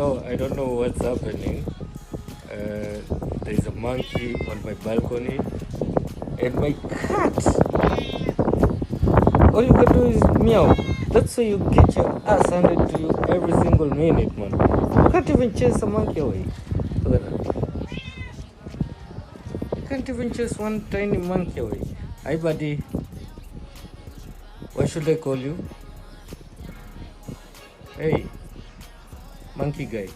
So I don't know what's happening. There's a monkey on my balcony, and my cat. All you can do is meow. That's why you get your ass handed to you every single minute, man. You can't even chase a monkey away. Look at that. You can't even chase one tiny monkey away. Hi, buddy. What should I call you? Hey, monkey guy.